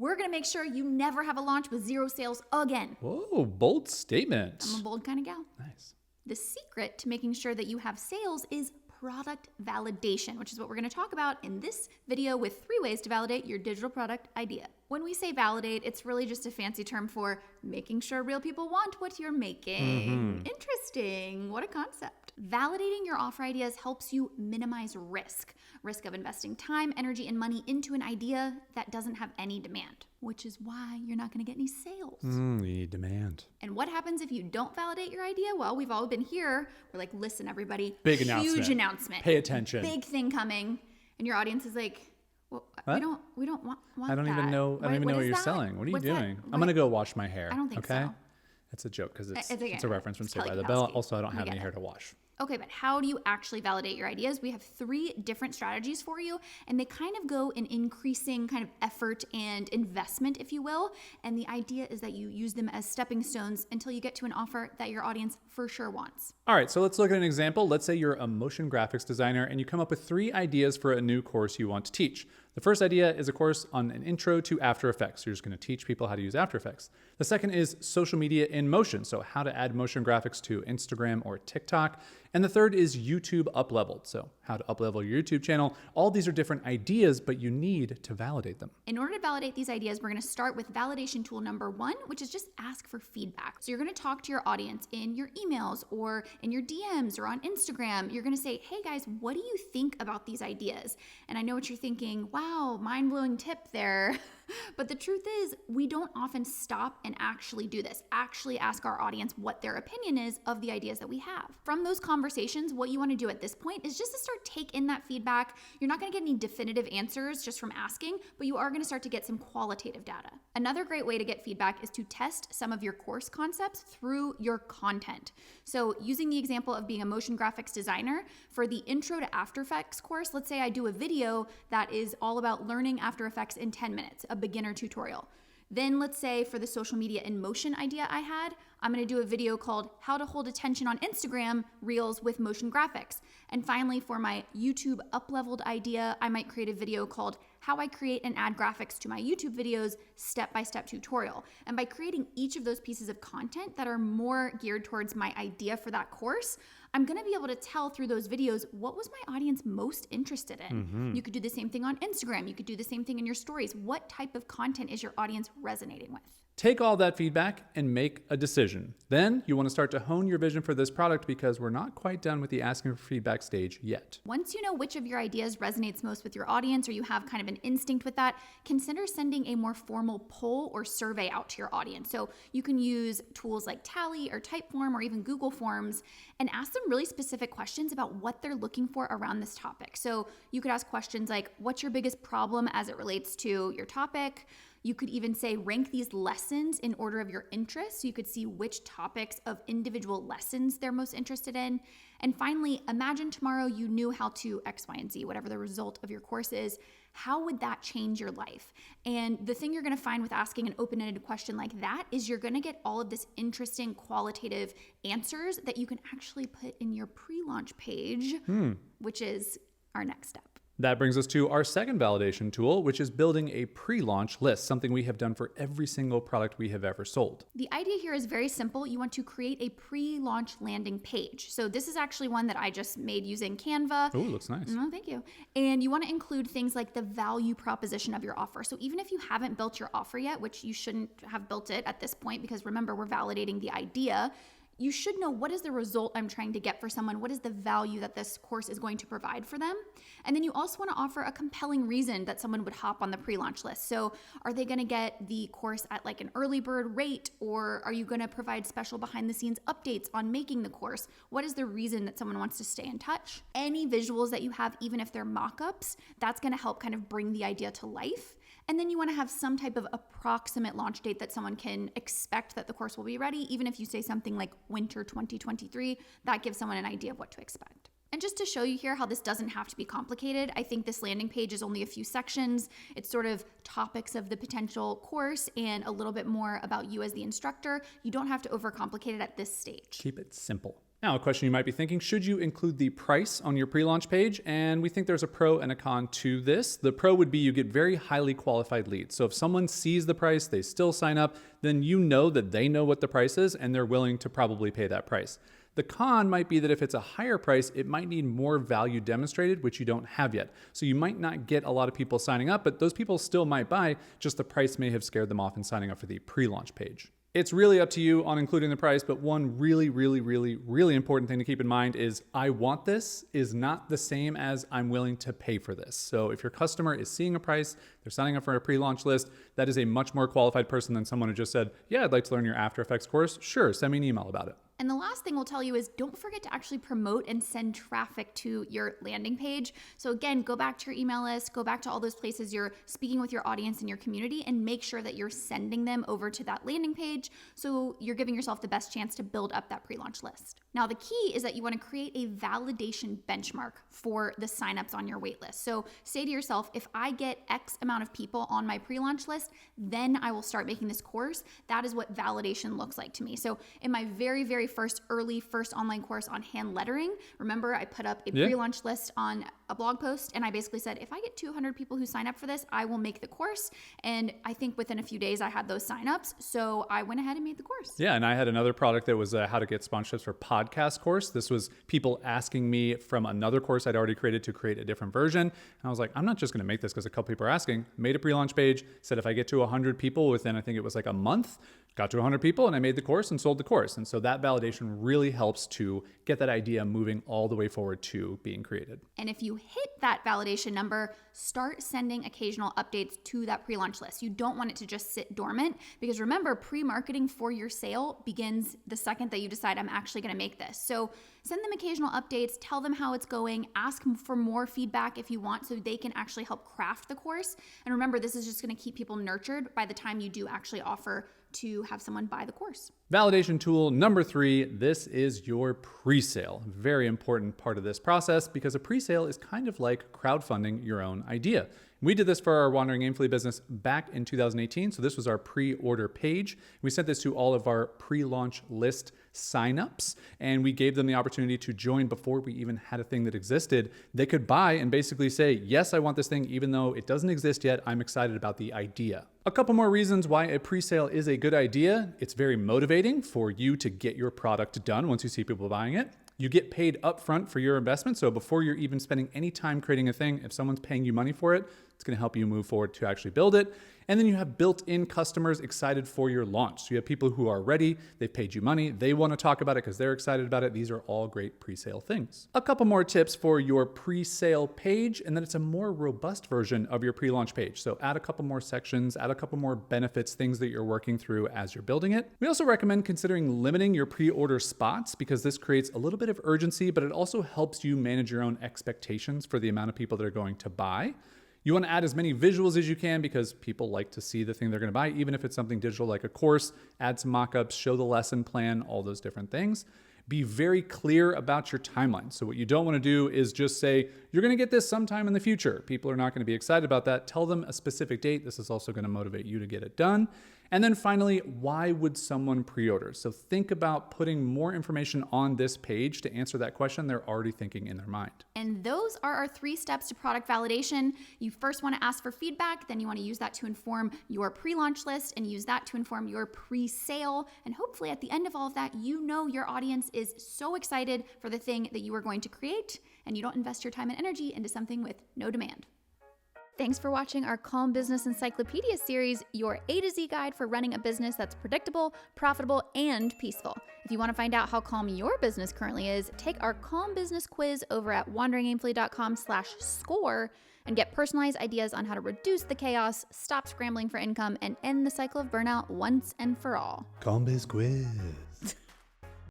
We're going to make sure you never have a launch with zero sales again. Whoa, bold statement. I'm a bold kind of gal. Nice. The secret to making sure that you have sales is product validation, which is what we're going to talk about in this video with 3 ways to validate your digital product idea. When we say validate, it's really just a fancy term for making sure real people want what you're making. Interesting. What a concept. Validating your offer ideas helps you minimize risk of investing time, energy, and money into an idea that doesn't have any demand, which is why you're not going to get any sales. We need demand. And what happens if you don't validate your idea? Well, we've all been here. We're like, listen, everybody. Big announcement. Huge announcement. Pay attention. Big thing coming. And your audience is like, well, what? we don't want I don't that. even know. I don't even know what you're that? selling. What are you What's doing? that? I'm going to go wash my hair. I don't think okay? so. That's a joke because it's okay. a reference from It's Saved by Kelly the Bell. Kapowski. Also, I don't have We any get hair it. to wash. Okay, but how do you actually validate your ideas? We have 3 different strategies for you, and they kind of go in increasing kind of effort and investment, if you will. And the idea is that you use them as stepping stones until you get to an offer that your audience for sure wants. All right, so let's look at an example. Let's say you're a motion graphics designer and you come up with 3 ideas for a new course you want to teach. The first idea is a course on an intro to After Effects. You're just going to teach people how to use After Effects. The second is social media in motion, so how to add motion graphics to Instagram or TikTok. And the third is YouTube up-leveled, so how to up-level your YouTube channel. All these are different ideas, but you need to validate them. In order to validate these ideas, we're going to start with validation tool number 1, which is just ask for feedback. So you're going to talk to your audience in your emails or in your DMs or on Instagram. You're going to say, hey guys, what do you think about these ideas? And I know what you're thinking, wow, mind-blowing tip there. But the truth is, we don't often stop and actually do this, actually ask our audience what their opinion is of the ideas that we have. From those conversations, what you want to do at this point is just to start take in that feedback. You're not going to get any definitive answers just from asking, but you are going to start to get some qualitative data. Another great way to get feedback is to test some of your course concepts through your content. So using the example of being a motion graphics designer, for the Intro to After Effects course, let's say I do a video that is all about learning After Effects in 10 minutes, a beginner tutorial. Then let's say for the social media in motion idea I had, I'm going to do a video called How to Hold Attention on Instagram Reels with Motion Graphics. And finally, for my YouTube up-leveled idea, I might create a video called How I Create and Add Graphics to My YouTube Videos Step-by-Step Tutorial. And by creating each of those pieces of content that are more geared towards my idea for that course, I'm going to be able to tell through those videos what was my audience most interested in. You could do the same thing on Instagram. You could do the same thing in your stories. What type of content is your audience resonating with? Take all that feedback and make a decision. Then you want to start to hone your vision for this product because we're not quite done with the asking for feedback stage yet. Once you know which of your ideas resonates most with your audience, or you have kind of an instinct with that, consider sending a more formal poll or survey out to your audience. So you can use tools like Tally or Typeform or even Google Forms and ask them really specific questions about what they're looking for around this topic. So you could ask questions like, what's your biggest problem as it relates to your topic? You could even say, rank these lessons in order of your interest. So you could see which topics of individual lessons they're most interested in. And finally, imagine tomorrow you knew how to X, Y, and Z, whatever the result of your course is. How would that change your life? And the thing you're going to find with asking an open-ended question like that is you're going to get all of this interesting qualitative answers that you can actually put in your pre-launch page, which is our next step. That brings us to our second validation tool, which is building a pre-launch list, something we have done for every single product we have ever sold. The idea here is very simple. You want to create a pre-launch landing page. So this is actually one that I just made using Canva. Oh, looks nice. Oh, thank you. And you want to include things like the value proposition of your offer. So even if you haven't built your offer yet, which you shouldn't have built it at this point, because remember, we're validating the idea, you should know what is the result I'm trying to get for someone, what is the value that this course is going to provide for them. And then you also want to offer a compelling reason that someone would hop on the pre-launch list. So are they going to get the course at like an early bird rate, or are you going to provide special behind the scenes updates on making the course? What is the reason that someone wants to stay in touch? Any visuals that you have, even if they're mock-ups, that's going to help kind of bring the idea to life. And then you want to have some type of approximate launch date that someone can expect that the course will be ready. Even if you say something like winter 2023, that gives someone an idea of what to expect. And just to show you here how this doesn't have to be complicated, I think this landing page is only a few sections. It's sort of topics of the potential course and a little bit more about you as the instructor. You don't have to overcomplicate it at this stage. Keep it simple. Now, a question you might be thinking, should you include the price on your pre-launch page? And we think there's a pro and a con to this. The pro would be you get very highly qualified leads. So if someone sees the price, they still sign up, then you know that they know what the price is and they're willing to probably pay that price. The con might be that if it's a higher price, it might need more value demonstrated, which you don't have yet. So you might not get a lot of people signing up, but those people still might buy, just the price may have scared them off in signing up for the pre-launch page. It's really up to you on including the price, but one really important thing to keep in mind is I want this is not the same as I'm willing to pay for this. So if your customer is seeing a price, they're signing up for a pre-launch list, that is a much more qualified person than someone who just said, yeah, I'd like to learn your After Effects course. Sure, send me an email about it. And the last thing we'll tell you is don't forget to actually promote and send traffic to your landing page. So again, go back to your email list, go back to all those places you're speaking with your audience and your community, and make sure that you're sending them over to that landing page so you're giving yourself the best chance to build up that pre-launch list. Now, the key is that you want to create a validation benchmark for the signups on your waitlist. So say to yourself, if I get X amount of people on my pre-launch list, then I will start making this course. That is what validation looks like to me. So in my very first online course on hand lettering, remember I put up a pre-launch list on a blog post and I basically said, if I get 200 people who sign up for this, I will make the course. And I think within a few days I had those signups. So I went ahead and made the course. Yeah, and I had another product that was how to get sponsorships for podcast course. This was people asking me from another course I'd already created to create a different version. And I was like, I'm not just going to make this because a couple people are asking. Made a pre-launch page, said if I get to 100 people within, I think it was like a month, got to 100 people and I made the course and sold the course. And so that validation really helps to get that idea moving all the way forward to being created. And if you hit that validation number, start sending occasional updates to that pre-launch list. You don't want it to just sit dormant because remember, pre-marketing for your sale begins the second that you decide I'm actually going to make this. So send them occasional updates, tell them how it's going, ask them for more feedback if you want so they can actually help craft the course. And remember, this is just going to keep people nurtured by the time you do actually offer to have someone buy the course. Validation tool number 3, this is your pre-sale. Very important part of this process because a pre-sale is kind of like crowdfunding your own idea. We did this for our Wandering Aimfully business back in 2018. So this was our pre-order page. We sent this to all of our pre-launch list signups, and we gave them the opportunity to join before we even had a thing that existed. They could buy and basically say, yes, I want this thing, even though it doesn't exist yet. I'm excited about the idea. A couple more reasons why a pre-sale is a good idea. It's very motivating for you to get your product done once you see people buying it. You get paid upfront for your investment. So before you're even spending any time creating a thing, if someone's paying you money for it, it's going to help you move forward to actually build it. And then you have built-in customers excited for your launch. So you have people who are ready, they've paid you money, they want to talk about it because they're excited about it. These are all great pre-sale things. A couple more tips for your pre-sale page, and then it's a more robust version of your pre-launch page. So add a couple more sections, add a couple more benefits, things that you're working through as you're building it. We also recommend considering limiting your pre-order spots because this creates a little bit of urgency, but it also helps you manage your own expectations for the amount of people that are going to buy. You want to add as many visuals as you can because people like to see the thing they're going to buy, even if it's something digital like a course. Add some mock-ups, show the lesson plan, all those different things. Be very clear about your timeline. So what you don't want to do is just say, you're going to get this sometime in the future. People are not going to be excited about that. Tell them a specific date. This is also going to motivate you to get it done. And then finally, why would someone pre-order? So think about putting more information on this page to answer that question they're already thinking in their mind. And those are our 3 steps to product validation. You first want to ask for feedback, then you want to use that to inform your pre-launch list and use that to inform your pre-sale. And hopefully at the end of all of that, you know your audience is so excited for the thing that you are going to create and you don't invest your time and energy into something with no demand. Thanks for watching our Calm Business Encyclopedia series, your A to Z guide for running a business that's predictable, profitable, and peaceful. If you want to find out how calm your business currently is, take our Calm Business quiz over at wanderingaimfully.com/score and get personalized ideas on how to reduce the chaos, stop scrambling for income, and end the cycle of burnout once and for all. Calm Biz Quiz.